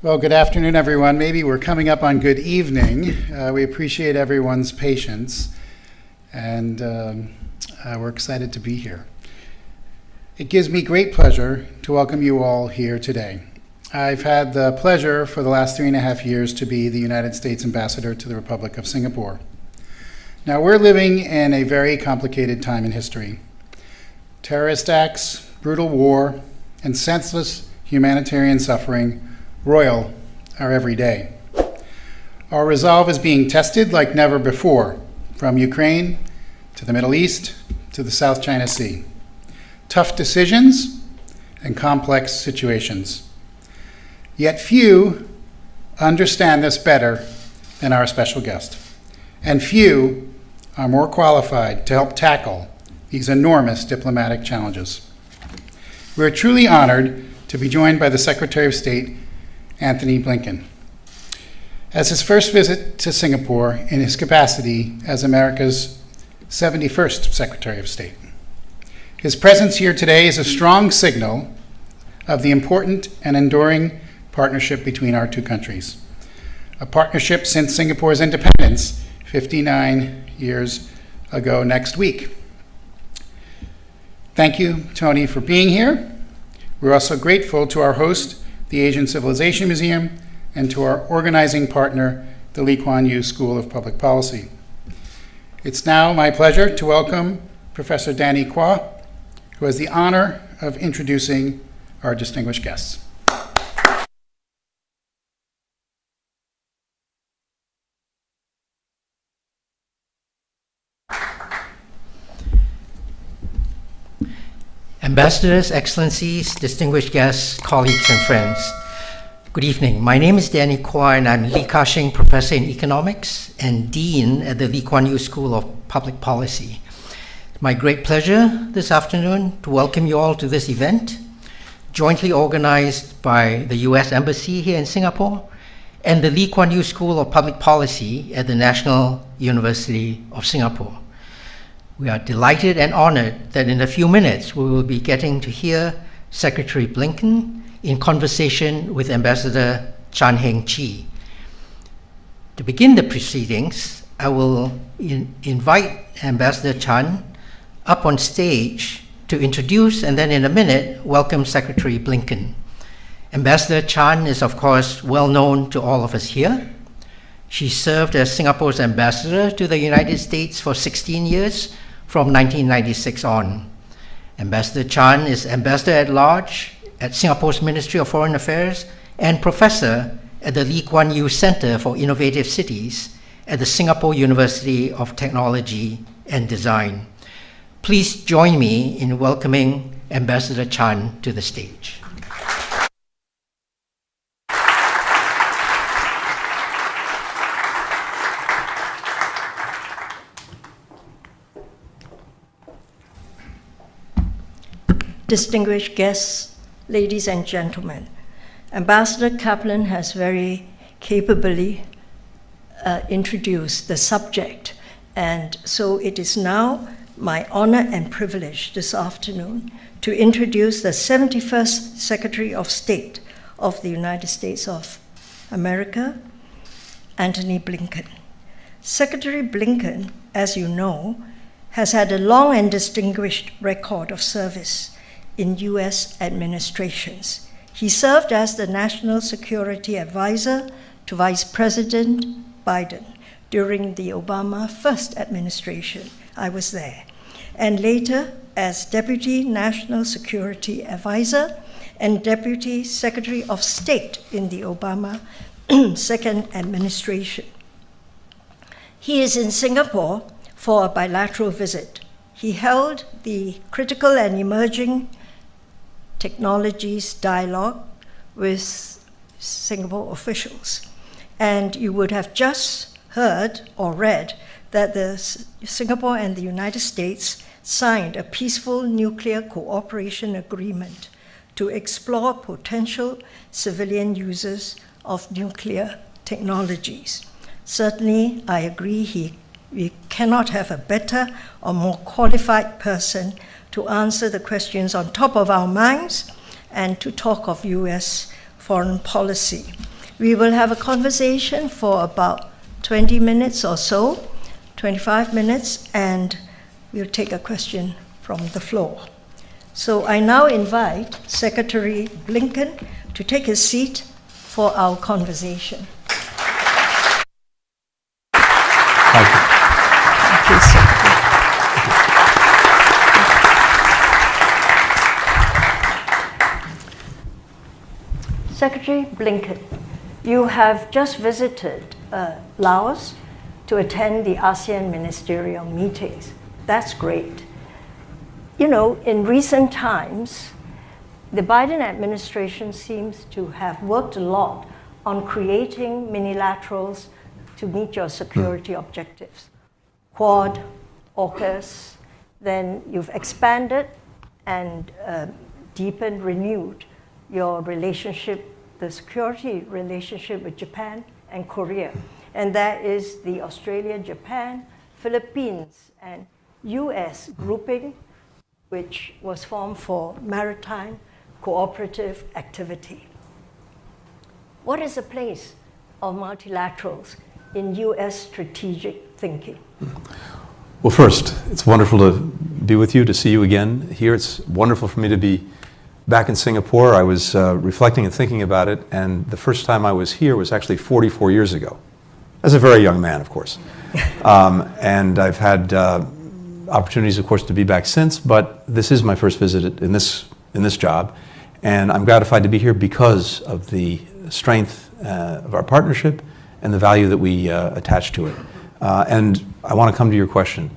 Well, good afternoon, everyone. Maybe we're coming up on good evening. We appreciate everyone's patience, and we're excited to be here. It gives me great pleasure to welcome you all here today. I've had the pleasure for the last 3.5 years to be the United States Ambassador to the Republic of Singapore. Now, we're living in a very complicated time in history. Terrorist acts, brutal war, and senseless humanitarian suffering roil our every day. Our resolve is being tested like never before, from Ukraine to the Middle East to the South China Sea. Tough decisions and complex situations. Yet few understand this better than our special guest, and few are more qualified to help tackle these enormous diplomatic challenges. We're truly honored to be joined by the Secretary of State, Antony Blinken, as his first visit to Singapore in his capacity as America's 71st Secretary of State. His presence here today is a strong signal of the important and enduring partnership between our two countries, a partnership since Singapore's independence 59 years ago next week. Thank you, Tony, for being here. We're also grateful to our host, the Asian Civilization Museum, and to our organizing partner, the Lee Kuan Yew School of Public Policy. It's now my pleasure to welcome Professor Danny Qua, who has the honor of introducing our distinguished guests. Ambassadors, Excellencies, distinguished guests, colleagues, and friends, good evening. My name is Danny Qua, and I'm Lee Ka-shing Professor in Economics and Dean at the Lee Kuan Yew School of Public Policy. It's my great pleasure this afternoon to welcome you all to this event, jointly organized by the U.S. Embassy here in Singapore and the Lee Kuan Yew School of Public Policy at the National University of Singapore. We are delighted and honored that in a few minutes we will be getting to hear Secretary Blinken in conversation with Ambassador Chan Heng Chee. To begin the proceedings, I will invite Ambassador Chan up on stage to introduce and then in a minute welcome Secretary Blinken. Ambassador Chan is of course well known to all of us here. She served as Singapore's ambassador to the United States for 16 years, from 1996 on. Ambassador Chan is Ambassador at Large at Singapore's Ministry of Foreign Affairs and Professor at the Lee Kuan Yew Center for Innovative Cities at the Singapore University of Technology and Design. Please join me in welcoming Ambassador Chan to the stage. Distinguished guests, ladies and gentlemen, Ambassador Kaplan has very capably introduced the subject, and so it is now my honor and privilege this afternoon to introduce the 71st Secretary of State of the United States of America, Antony Blinken. Secretary Blinken, as you know, has had a long and distinguished record of service in U.S. administrations. He served as the National Security Advisor to Vice President Biden during the Obama first administration. I was there. And later as Deputy National Security Advisor and Deputy Secretary of State in the Obama second administration. He is in Singapore for a bilateral visit. He held the Critical and Emerging Technologies Dialogue with Singapore officials. And you would have just heard or read that Singapore and the United States signed a peaceful nuclear cooperation agreement to explore potential civilian uses of nuclear technologies. Certainly, I agree we cannot have a better or more qualified person to answer the questions on top of our minds and to talk of U.S. foreign policy. We will have a conversation for about 20 minutes or so, 25 minutes, and we'll take a question from the floor. So I now invite Secretary Blinken to take his seat for our conversation. Thank you. Thank you, Secretary. Secretary Blinken, you have just visited Laos to attend the ASEAN ministerial meetings. That's great. You know, in recent times, the Biden administration seems to have worked a lot on creating minilaterals to meet your security objectives. Quad, AUKUS, then you've expanded and deepened, renewed your relationship, the security relationship with Japan and Korea. And that is the Australia, Japan, Philippines, and US grouping, which was formed for maritime cooperative activity. What is the place of multilaterals in US strategic thinking? Well, first, it's wonderful to be with you, to see you again here. It's wonderful for me to be back in Singapore. I was reflecting and thinking about it, and the first time I was here was actually 44 years ago, as a very young man, of course. And I've had opportunities, of course, to be back since, but this is my first visit in this job, and I'm gratified to be here because of the strength of our partnership and the value that we attach to it. And I want to come to your question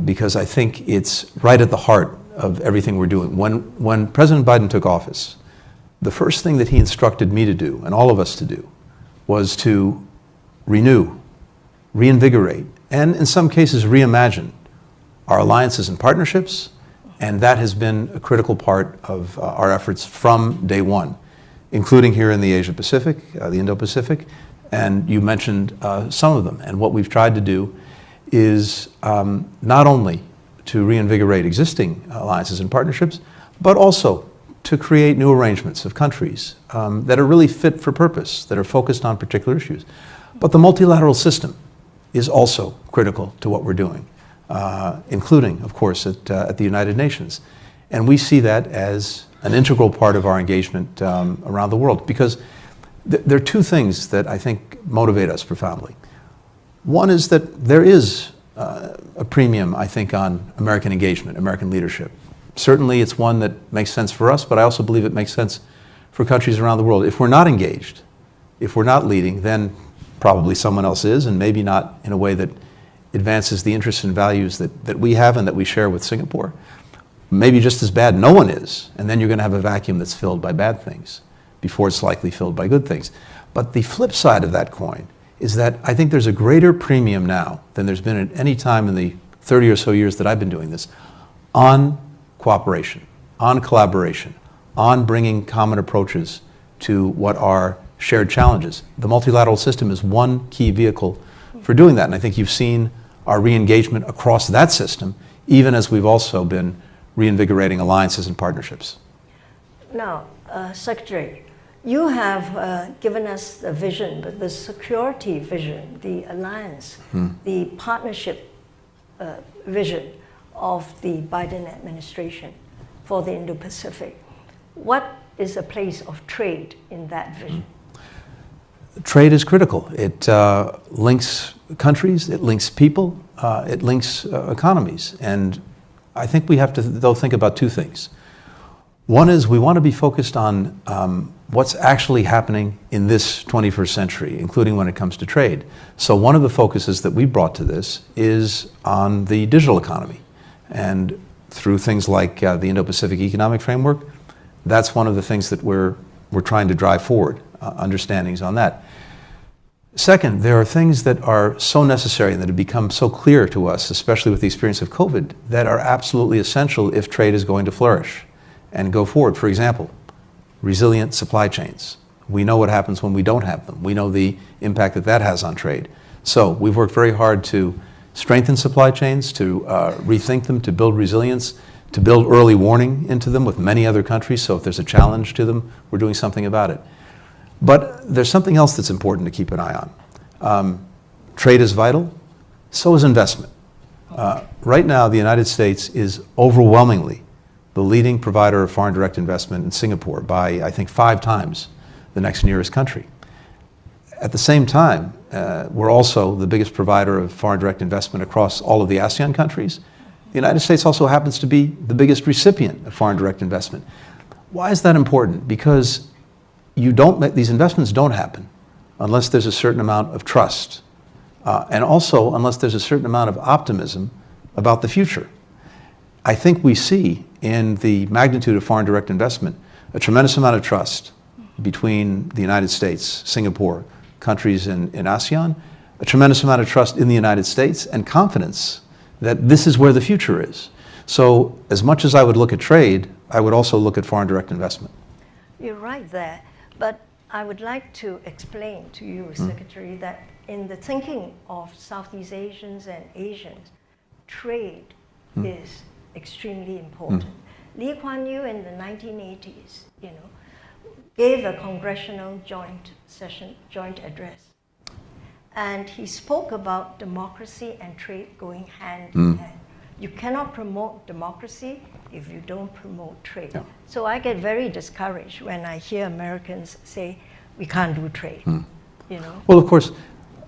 because I think it's right at the heart of everything we're doing. When President Biden took office, the first thing that he instructed me to do, and all of us to do, was to renew, reinvigorate, and in some cases reimagine our alliances and partnerships, and that has been a critical part of our efforts from day one, including here in the Asia-Pacific, the Indo-Pacific, and you mentioned some of them. And what we've tried to do is not only to reinvigorate existing alliances and partnerships, but also to create new arrangements of countries that are really fit for purpose, that are focused on particular issues. But the multilateral system is also critical to what we're doing, including, of course, at the United Nations. And we see that as an integral part of our engagement around the world, because there are two things that I think motivate us profoundly. One is that there is a premium, I think, on American engagement, American leadership. Certainly it's one that makes sense for us, but I also believe it makes sense for countries around the world. If we're not engaged, if we're not leading, then probably someone else is, and maybe not in a way that advances the interests and values that we have and that we share with Singapore. Maybe just as bad, no one is, and then you're going to have a vacuum that's filled by bad things before it's likely filled by good things. But the flip side of that coin is that I think there's a greater premium now than there's been at any time in the 30 or so years that I've been doing this on cooperation, on collaboration, on bringing common approaches to what are shared challenges. The multilateral system is one key vehicle for doing that, and I think you've seen our re-engagement across that system, even as we've also been reinvigorating alliances and partnerships. Now, Secretary, you have given us a vision, the security vision, the alliance, the partnership vision of the Biden administration for the Indo-Pacific. What is the place of trade in that vision? Trade is critical. It links countries, it links people, it links economies. And I think we have to, though, think about two things. One is we want to be focused on what's actually happening in this 21st century, including when it comes to trade. So one of the focuses that we brought to this is on the digital economy. And through things like the Indo-Pacific Economic Framework, that's one of the things that we're trying to drive forward, understandings on that. Second, there are things that are so necessary and that have become so clear to us, especially with the experience of COVID, that are absolutely essential if trade is going to flourish and go forward. For example, resilient supply chains. We know what happens when we don't have them. We know the impact that that has on trade. So we've worked very hard to strengthen supply chains, to rethink them, to build resilience, to build early warning into them with many other countries. So if there's a challenge to them, we're doing something about it. But there's something else that's important to keep an eye on. Trade is vital, so is investment. Right now, the United States is overwhelmingly the leading provider of foreign direct investment in Singapore by, I think, 5 times the next nearest country. At the same time, we're also the biggest provider of foreign direct investment across all of the ASEAN countries. The United States also happens to be the biggest recipient of foreign direct investment. Why is that important? Because these investments don't happen unless there's a certain amount of trust, and also unless there's a certain amount of optimism about the future. I think we see in the magnitude of foreign direct investment a tremendous amount of trust between the United States, Singapore, countries in ASEAN, a tremendous amount of trust in the United States, and confidence that this is where the future is. So as much as I would look at trade, I would also look at foreign direct investment. You're right there, but I would like to explain to you, Secretary, that in the thinking of Southeast Asians and Asians, trade is extremely important. Lee Kuan Yew in the 1980s, gave a congressional joint address. And he spoke about democracy and trade going hand in hand. You cannot promote democracy if you don't promote trade. Yeah. So I get very discouraged when I hear Americans say, we can't do trade. Well, of course,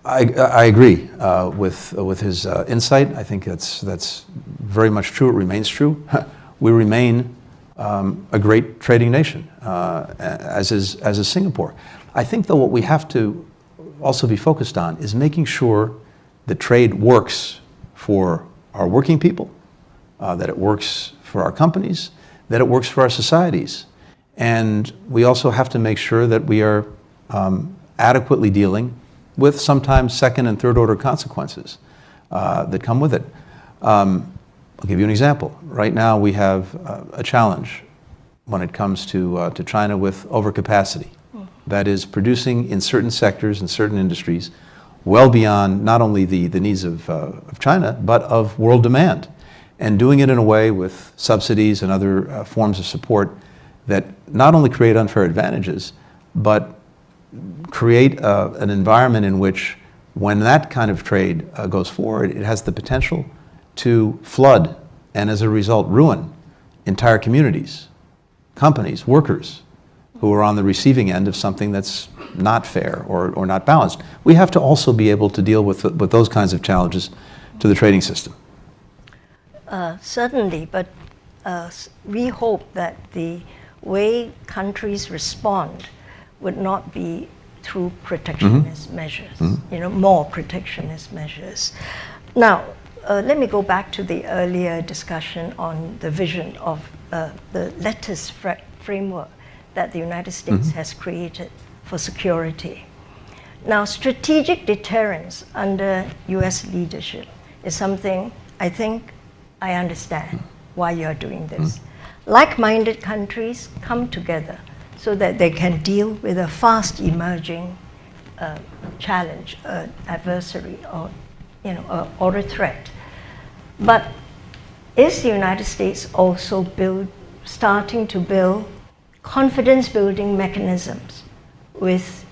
I agree with his insight. I think that's very much true. It remains true. We remain a great trading nation, as is Singapore. I think, though, what we have to also be focused on is making sure that trade works for our working people, that it works for our companies, that it works for our societies. And we also have to make sure that we are adequately dealing with sometimes second and third order consequences that come with it. I'll give you an example. Right now we have a challenge when it comes to China with overcapacity. That is producing in certain sectors and certain industries well beyond not only the needs of China, but of world demand. And doing it in a way with subsidies and other forms of support that not only create unfair advantages, but create an environment in which, when that kind of trade goes forward, it has the potential to flood and, as a result, ruin entire communities, companies, workers who are on the receiving end of something that's not fair or not balanced. We have to also be able to deal with those kinds of challenges to the trading system. Certainly, but we hope that the way countries respond would not be through protectionist measures, more protectionist measures. Now, let me go back to the earlier discussion on the vision of the lattice framework that the United States has created for security. Now, strategic deterrence under US leadership is something I think I understand why you're doing this. Like-minded countries come together so that they can deal with a fast emerging challenge, adversary, or a threat. But is the United States also starting to build confidence-building mechanisms with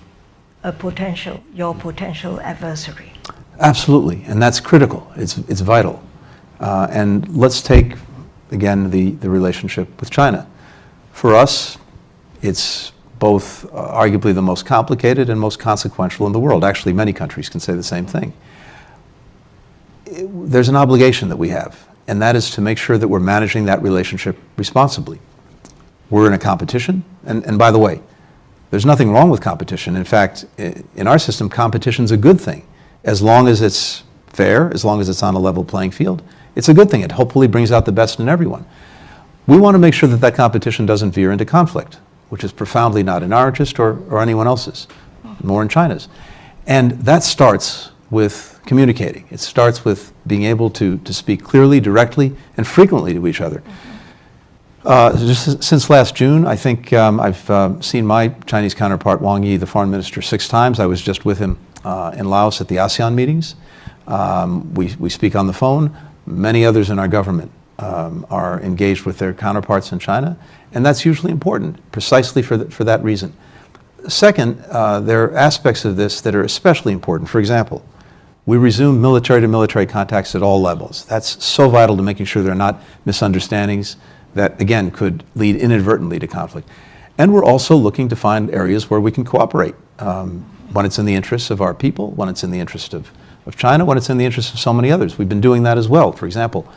your potential adversary? Absolutely, and that's critical. It's vital. And let's take, again, the relationship with China. For us, it's both arguably the most complicated and most consequential in the world. Actually, many countries can say the same thing. There's an obligation that we have, and that is to make sure that we're managing that relationship responsibly. We're in a competition, and by the way, there's nothing wrong with competition. In fact, in our system, competition's a good thing. As long as it's fair, as long as it's on a level playing field, it's a good thing. It hopefully brings out the best in everyone. We want to make sure that that competition doesn't veer into conflict, which is profoundly not in our interest or anyone else's, nor in China's. And that starts with communicating. It starts with being able to speak clearly, directly, and frequently to each other. Just since last June, I think I've seen my Chinese counterpart, Wang Yi, the foreign minister, 6 times. I was just with him in Laos at the ASEAN meetings. We speak on the phone. Many others in our government are engaged with their counterparts in China, and that's hugely important, precisely for that reason. Second, there are aspects of this that are especially important. For example, we resume military-to-military contacts at all levels. That's so vital to making sure there are not misunderstandings that, again, could lead inadvertently to conflict. And we're also looking to find areas where we can cooperate, when it's in the interests of our people, when it's in the interest of China, when it's in the interest of so many others. We've been doing that as well. For example,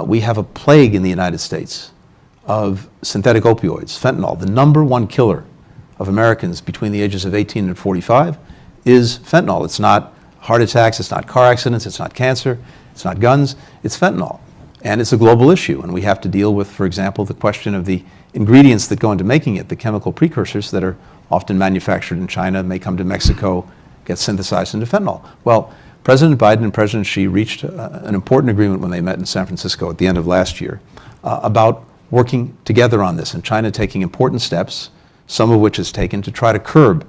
we have a plague in the United States of synthetic opioids, fentanyl. The #1 killer of Americans between the ages of 18 and 45 is fentanyl. It's not heart attacks, it's not car accidents, it's not cancer, it's not guns, it's fentanyl. And it's a global issue, and we have to deal with, for example, the question of the ingredients that go into making it, the chemical precursors that are often manufactured in China, may come to Mexico, get synthesized into fentanyl. Well, President Biden and President Xi reached an important agreement when they met in San Francisco at the end of last year about working together on this, and China taking important steps, some of which is taken to try to curb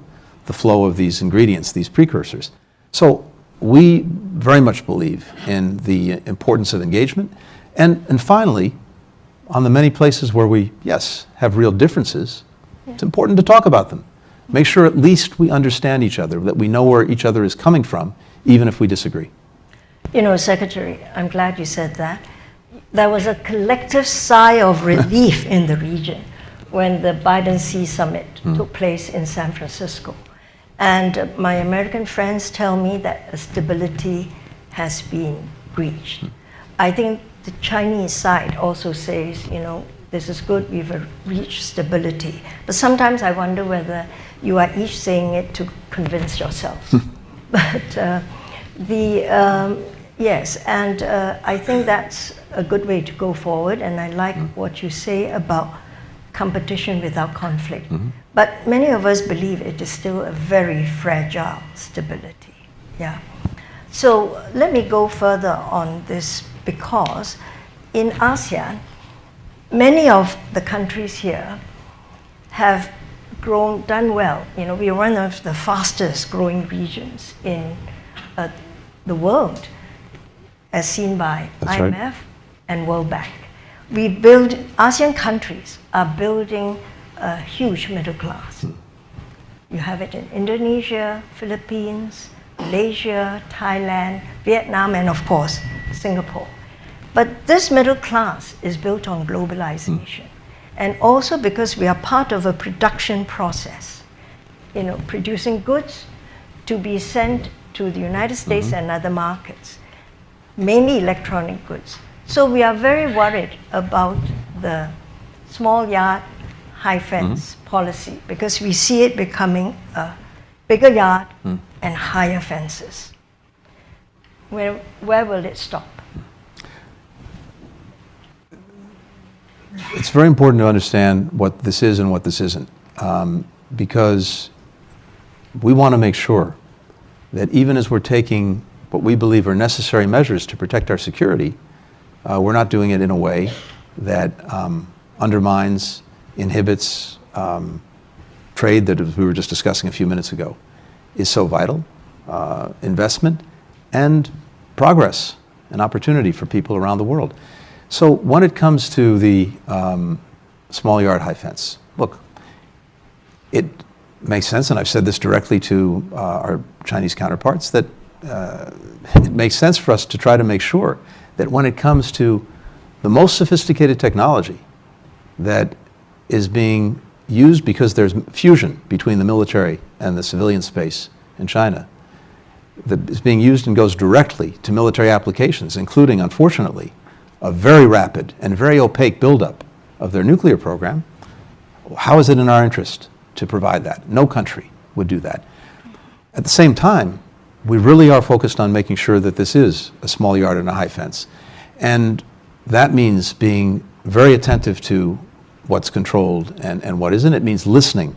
the flow of these ingredients, these precursors. So we very much believe in the importance of engagement. And finally, on the many places where we, yes, have real differences, it's important to talk about them. Make sure at least we understand each other, that we know where each other is coming from, even if we disagree. You know, Secretary, I'm glad you said that. There was a collective sigh of relief in the region when the Biden-Xi summit took place in San Francisco. And my American friends tell me that stability has been reached. I think the Chinese side also says, you know, this is good, we've reached stability. But sometimes I wonder whether you are each saying it to convince yourselves. But yes, and I think that's a good way to go forward, and I like what you say about competition without conflict. But many of us believe it is still a very fragile stability. Yeah. So let me go further on this, because in ASEAN, many of the countries here have done well. You know, we are one of the fastest growing regions in the world, as seen by That's IMF right. and World Bank. ASEAN countries are building a huge middle class. You have it in Indonesia, Philippines, Malaysia, Thailand, Vietnam, and of course, Singapore. But this middle class is built on globalization. And also because we are part of a production process, you know, producing goods to be sent to the United States and other markets, mainly electronic goods. So we are very worried about the small yard, high fence policy, because we see it becoming a bigger yard and higher fences. Where will it stop? It's very important to understand what this is and what this isn't, because we want to make sure that even as we're taking what we believe are necessary measures to protect our security, we're not doing it in a way that undermines, inhibits trade that, as we were just discussing a few minutes ago, is so vital, investment and progress and opportunity for people around the world. So when it comes to the small yard, high fence, look, it makes sense, and I've said this directly to our Chinese counterparts, that it makes sense for us to try to make sure that when it comes to the most sophisticated technology that is being used, because there's fusion between the military and the civilian space in China, that is being used and goes directly to military applications, including, unfortunately, a very rapid and very opaque buildup of their nuclear program. How is it in our interest to provide that? No country would do that. At the same time, we really are focused on making sure that this is a small yard and a high fence. And that means being very attentive to what's controlled and what isn't. It means listening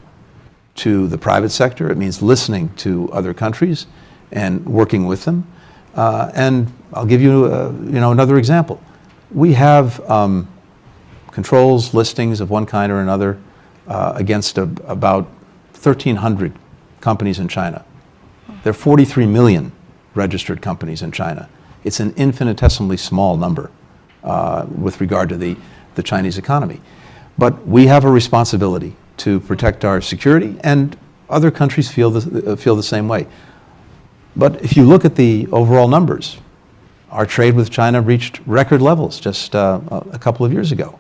to the private sector. It means listening to other countries and working with them. And I'll give you, another example. We have controls, listings of one kind or another against about 1,300 companies in China. There are 43 million registered companies in China. It's an infinitesimally small number with regard to the Chinese economy. But we have a responsibility to protect our security, and Other countries feel the same way. But if you look at the overall numbers, our trade with China reached record levels just a couple of years ago.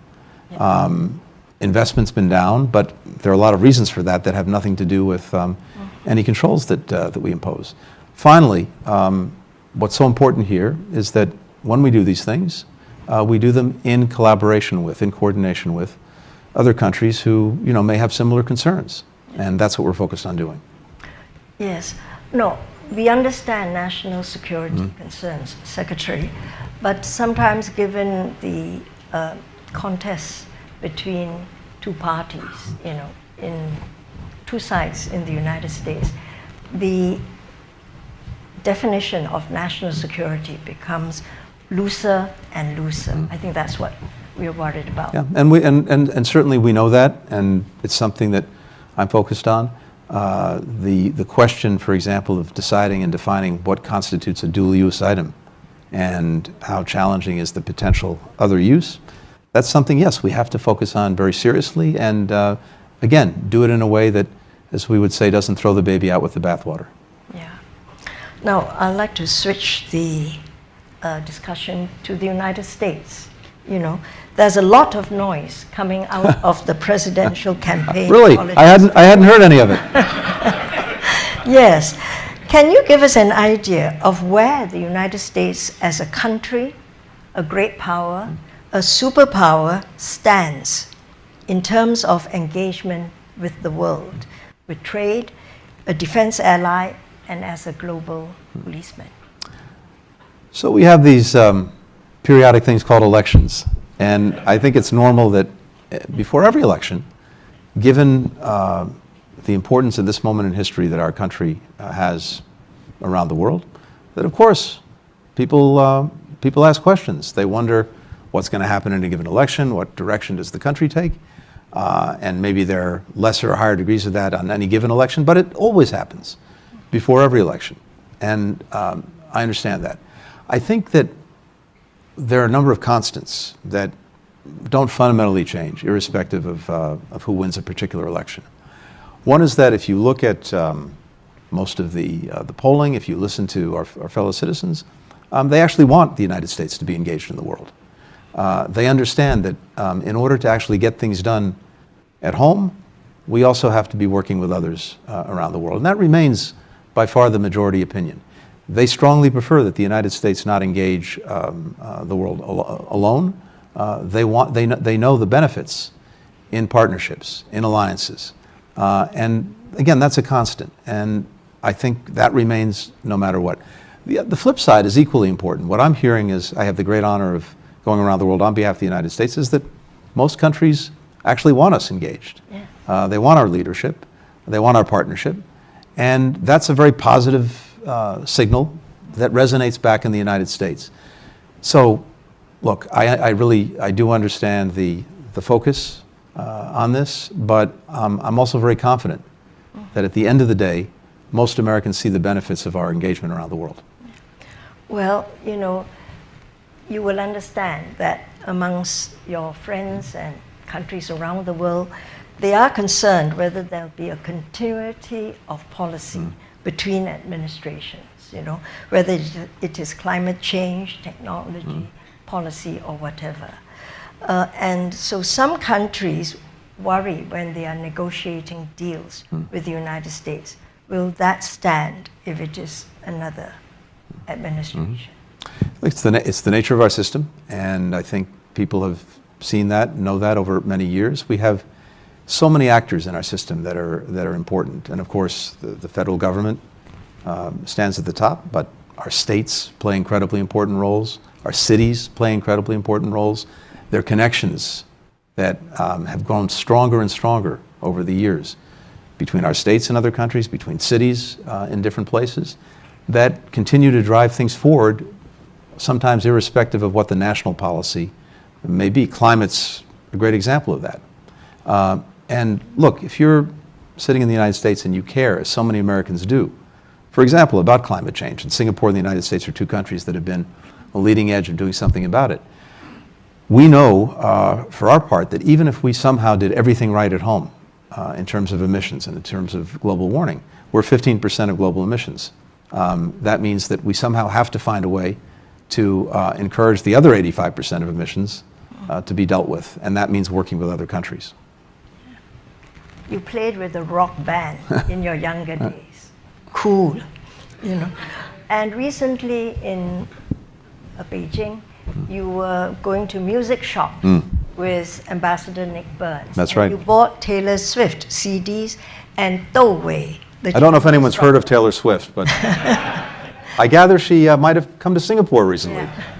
Investment's been down, but there are a lot of reasons for that that have nothing to do with any controls that we impose. Finally, what's so important here is that when we do these things, we do them in collaboration with, in coordination with other countries who, may have similar concerns. And that's what we're focused on doing. Yes. No, we understand national security concerns, Secretary, but sometimes given the contest between two parties, in two sides in the United States, the definition of national security becomes looser and looser. I think that's what we're worried about. Yeah, and certainly we know that, and it's something that I'm focused on. The question, for example, of deciding and defining what constitutes a dual-use item and how challenging is the potential other use, that's something, yes, we have to focus on very seriously and, again, do it in a way that, as we would say, doesn't throw the baby out with the bathwater. Yeah. Now, I'd like to switch the discussion to the United States. There's a lot of noise coming out of the presidential campaign. Really? I hadn't heard any of it. Yes. Can you give us an idea of where the United States as a country, a great power, a superpower stands in terms of engagement with the world, with trade, a defense ally, and as a global policeman? So we have these periodic things called elections. And I think it's normal that before every election, given the importance of this moment in history that our country has around the world, that of course people ask questions. They wonder what's going to happen in a given election, what direction does the country take, and maybe there are lesser or higher degrees of that on any given election, but it always happens before every election. And I understand that. I think that there are a number of constants that don't fundamentally change, irrespective of who wins a particular election. One is that if you look at most of the polling, if you listen to our fellow citizens, they actually want the United States to be engaged in the world. They understand that in order to actually get things done at home, we also have to be working with others around the world. And that remains by far the majority opinion. They strongly prefer that the United States not engage the world alone. They know the benefits in partnerships, in alliances. And again, that's a constant. And I think that remains no matter what. The flip side is equally important. What I'm hearing is, I have the great honor of going around the world on behalf of the United States, is that most countries actually want us engaged. Yeah. They want our leadership. They want our partnership. And that's a very positive signal that resonates back in the United States. So, look, I do understand the focus on this, but I'm also very confident that at the end of the day, most Americans see the benefits of our engagement around the world. Well, you will understand that amongst your friends and countries around the world, they are concerned whether there'll be a continuity of policy between administrations, whether it is climate change, technology, policy, or whatever. And so some countries worry when they are negotiating deals with the United States. Will that stand if it is another administration? It's the nature of our system, and I think people have seen that, know that over many years. We have so many actors in our system that are important, and of course the federal government stands at the top, but our states play incredibly important roles. Our cities play incredibly important roles. There are connections that have grown stronger and stronger over the years between our states and other countries, between cities in different places, that continue to drive things forward, sometimes irrespective of what the national policy may be. Climate's a great example of that. And look, if you're sitting in the United States and you care, as so many Americans do, for example, about climate change, and Singapore and the United States are two countries that have been a leading edge of doing something about it. We know, for our part, that even if we somehow did everything right at home, in terms of emissions and in terms of global warming. We're 15% of global emissions. That means that we somehow have to find a way to encourage the other 85% of emissions to be dealt with, and that means working with other countries. You played with a rock band in your younger days. Cool, you know. And recently in Beijing, you were going to music shop with Ambassador Nick Burns. That's right. You bought Taylor Swift CDs and Douwei. I don't know if anyone's heard of Taylor Swift, but I gather she might have come to Singapore recently. Yeah.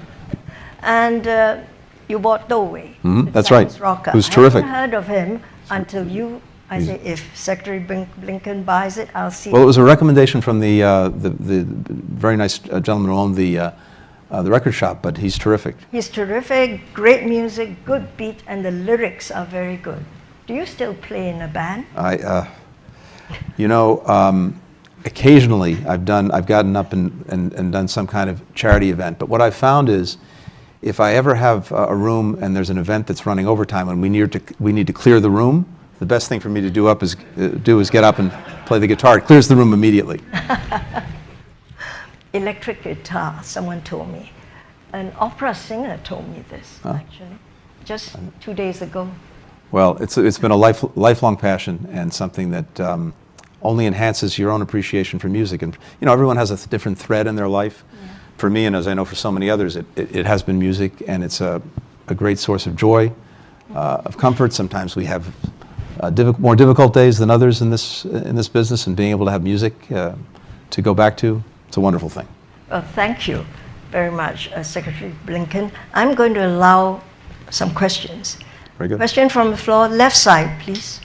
And you bought Douwei. That's right. Rocker. Who's terrific. I haven't heard of him until you. I say, if Secretary Blinken buys it, I'll see. Well, it was a recommendation from the very nice gentleman who owned the record shop, but he's terrific. He's terrific, great music, good beat, and the lyrics are very good. Do you still play in a band? Occasionally I've gotten up and done some kind of charity event, but what I've found is if I ever have a room and there's an event that's running overtime and we need to clear the room, the best thing for me to do is get up and play the guitar. It clears the room immediately. Electric guitar, someone told me. An opera singer told me this, actually, just 2 days ago. Well, it's been a lifelong passion and something that only enhances your own appreciation for music. And everyone has a different thread in their life. Yeah. For me, and as I know for so many others, it has been music, and it's a great source of joy, of comfort. Sometimes we have more difficult days than others in this business, and being able to have music to go back to, it's a wonderful thing. Well, thank you very much, Secretary Blinken. I'm going to allow some questions. Very good. Question from the floor, left side, please.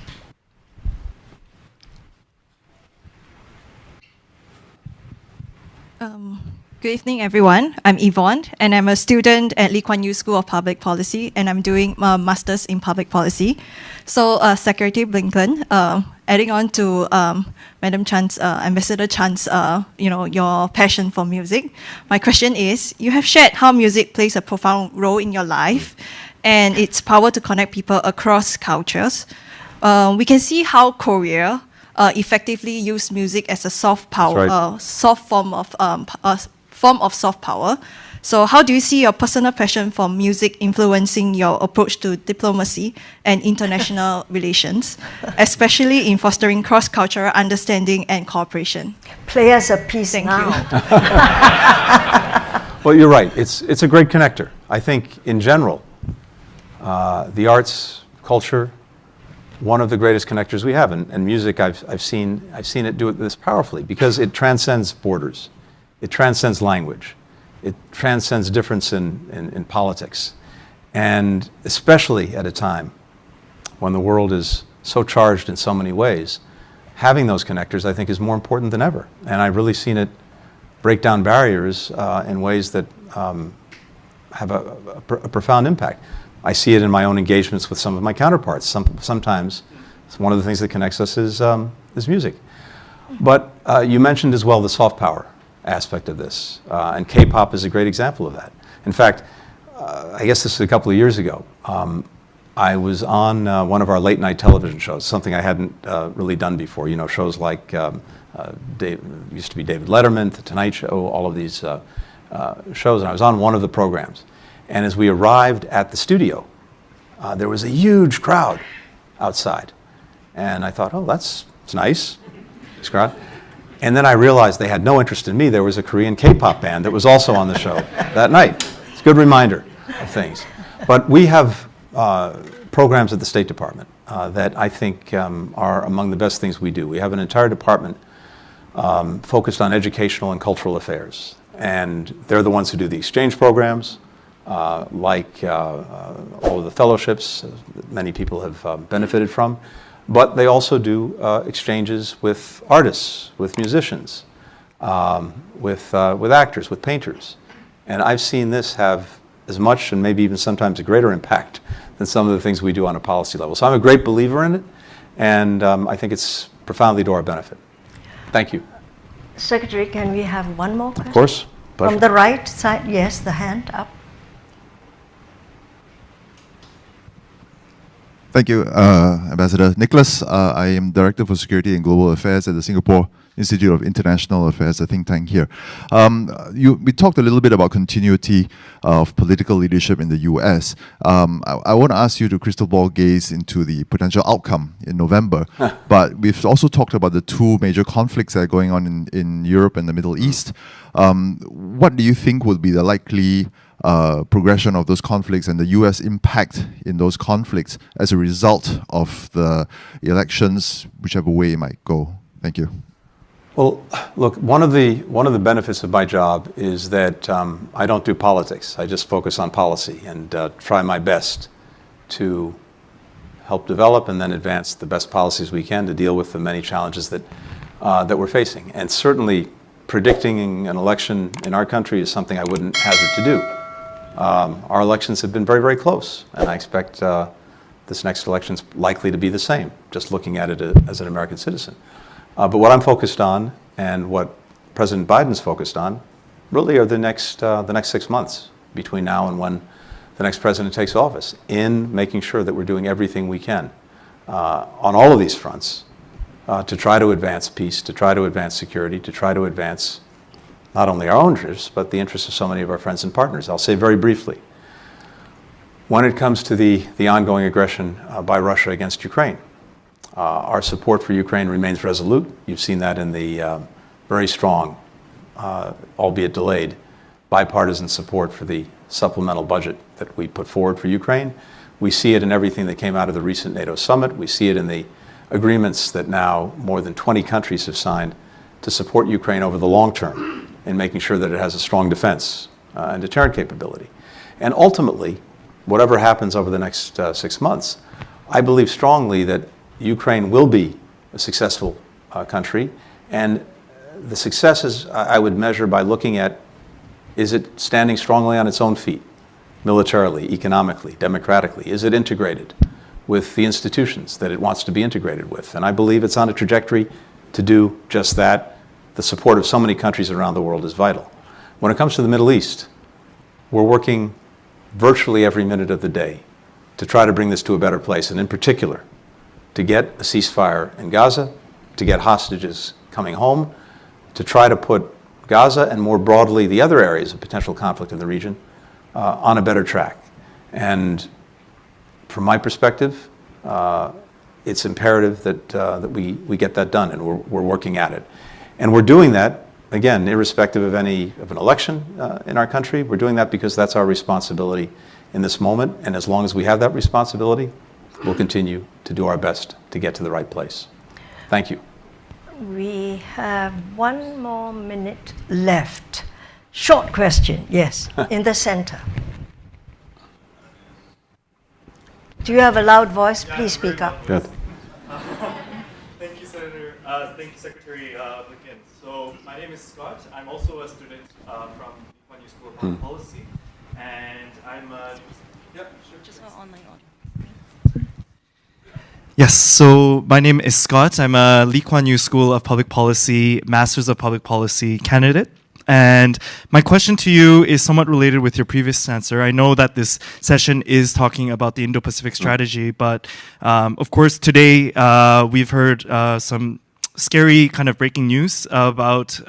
Good evening, everyone. I'm Yvonne, and I'm a student at Lee Kuan Yew School of Public Policy, and I'm doing a master's in public policy. So, Secretary Blinken, adding on to Madam Chan's, Ambassador Chan's, your passion for music, my question is: you have shared how music plays a profound role in your life, and its power to connect people across cultures. We can see how Korea effectively use music as a soft power, right. Soft form of soft power. So how do you see your personal passion for music influencing your approach to diplomacy and international relations, especially in fostering cross-cultural understanding and cooperation? Play us a piece now. Well, you're right. It's a great connector. I think in general, the arts, culture, one of the greatest connectors we have, and music. I've seen it do this powerfully because it transcends borders, it transcends language, it transcends difference in politics, and especially at a time when the world is so charged in so many ways, having those connectors I think is more important than ever. And I've really seen it break down barriers in ways that have a profound impact. I see it in my own engagements with some of my counterparts. Sometimes one of the things that connects us is music. But you mentioned as well the soft power aspect of this, and K-pop is a great example of that. In fact, I guess this was a couple of years ago. I was on one of our late night television shows, something I hadn't really done before. Shows like used to be David Letterman, The Tonight Show, all of these shows, and I was on one of the programs. And as we arrived at the studio, there was a huge crowd outside. And I thought, it's nice, this crowd. And then I realized they had no interest in me. There was a Korean K-pop band that was also on the show that night. It's a good reminder of things. But we have programs at the State Department that I think are among the best things we do. We have an entire department focused on educational and cultural affairs. And they're the ones who do the exchange programs, like all of the fellowships that many people have benefited from. But they also do exchanges with artists, with musicians, with actors, with painters. And I've seen this have as much and maybe even sometimes a greater impact than some of the things we do on a policy level. So I'm a great believer in it, and I think it's profoundly to our benefit. Thank you. Secretary, can we have one more question? Of course. Pleasure. From the right side, yes, the hand up. Thank you, Ambassador. Nicholas, I am Director for Security and Global Affairs at the Singapore Institute of International Affairs, a think tank here. We talked a little bit about continuity of political leadership in the US. I want to ask you to crystal ball gaze into the potential outcome in November, but we've also talked about the two major conflicts that are going on in Europe and the Middle East. What do you think will be the likely progression of those conflicts and the US impact in those conflicts as a result of the elections, whichever way it might go? Thank you. Well, look, one of the benefits of my job is that I don't do politics. I just focus on policy and try my best to help develop and then advance the best policies we can to deal with the many challenges that we're facing. And certainly predicting an election in our country is something I wouldn't hazard to do. Our elections have been very, very close, and I expect this next election is likely to be the same, just looking at it as an American citizen. But what I'm focused on, and what President Biden's focused on, really are the next 6 months between now and when the next president takes office, in making sure that we're doing everything we can on all of these fronts to try to advance peace, to try to advance security, to try to advance not only our own interests, but the interests of so many of our friends and partners. I'll say very briefly, when it comes to the ongoing aggression by Russia against Ukraine, our support for Ukraine remains resolute. You've seen that in the very strong, albeit delayed, bipartisan support for the supplemental budget that we put forward for Ukraine. We see it in everything that came out of the recent NATO summit. We see it in the agreements that now more than 20 countries have signed to support Ukraine over the long term in making sure that it has a strong defense and deterrent capability. And ultimately, whatever happens over the next 6 months, I believe strongly that Ukraine will be a successful country, and the successes I would measure by looking at, is it standing strongly on its own feet, militarily, economically, democratically? Is it integrated with the institutions that it wants to be integrated with? And I believe it's on a trajectory to do just that. The support of so many countries around the world is vital. When it comes to the Middle East, we're working virtually every minute of the day to try to bring this to a better place, and in particular, to get a ceasefire in Gaza, to get hostages coming home, to try to put Gaza and more broadly the other areas of potential conflict in the region on a better track. And from my perspective, it's imperative that we get that done, and we're working at it. And we're doing that, again, irrespective of an election in our country. We're doing that because that's our responsibility in this moment, and as long as we have that responsibility, we'll continue to do our best to get to the right place. Thank you. We have 1 more minute left. Short question, yes, in the center. Do you have a loud voice? Please speak up. Good. Thank you, Senator. Thank you, Secretary Blinken. So my name is Scott. I'm also a student from U.S School of Public Policy, and I'm Just online audio. Yes, so my name is Scott. I'm a Lee Kuan Yew School of Public Policy, Masters of Public Policy candidate. And my question to you is somewhat related with your previous answer. I know that this session is talking about the Indo-Pacific strategy, but of course today we've heard some scary kind of breaking news about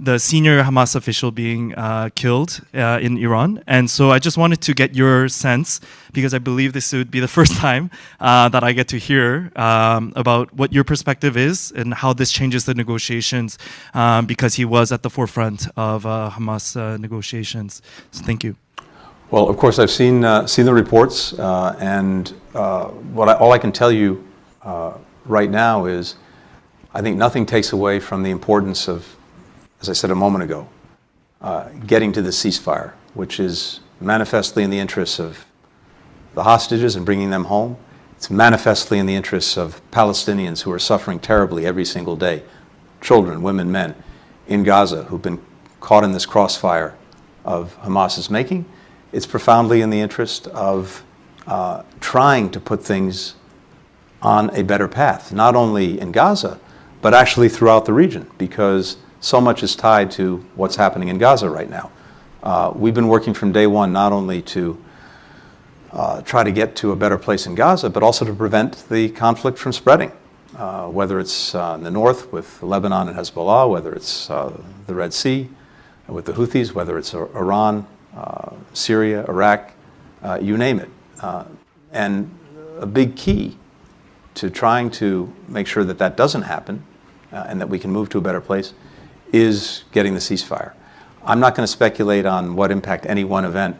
the senior Hamas official being killed in Iran. And so I just wanted to get your sense, because I believe this would be the first time that I get to hear about what your perspective is and how this changes the negotiations, because he was at the forefront of Hamas negotiations. So thank you. Well, of course, I've seen the reports, and all I can tell you right now is I think nothing takes away from the importance of, as I said a moment ago, getting to the ceasefire, which is manifestly in the interests of the hostages and bringing them home. It's manifestly in the interests of Palestinians who are suffering terribly every single day, children, women, men, in Gaza who've been caught in this crossfire of Hamas's making. It's profoundly in the interest of trying to put things on a better path, not only in Gaza, but actually throughout the region, because so much is tied to what's happening in Gaza right now. We've been working from day one not only to try to get to a better place in Gaza, but also to prevent the conflict from spreading, whether it's in the north with Lebanon and Hezbollah, whether it's the Red Sea with the Houthis, whether it's Iran, Syria, Iraq, you name it. And a big key to trying to make sure that that doesn't happen and that we can move to a better place is getting the ceasefire. I'm not going to speculate on what impact any one event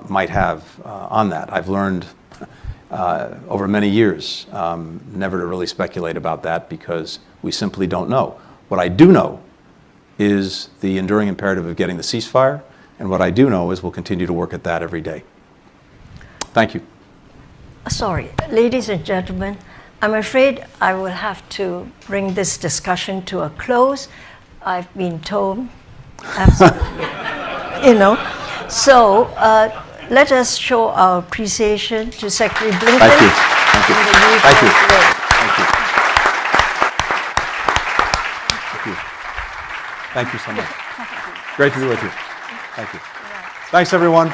might have on that. I've learned over many years never to really speculate about that because we simply don't know. What I do know is the enduring imperative of getting the ceasefire, and what I do know is we'll continue to work at that every day. Thank you. Sorry, ladies and gentlemen, I'm afraid I will have to bring this discussion to a close. I've been told, absolutely, you know. So let us show our appreciation to Secretary Blinken. Thank you. Thank you. Thank you. Thank you. Thank you. Thank you so much. Great to be with you. Thank you. Thanks, everyone.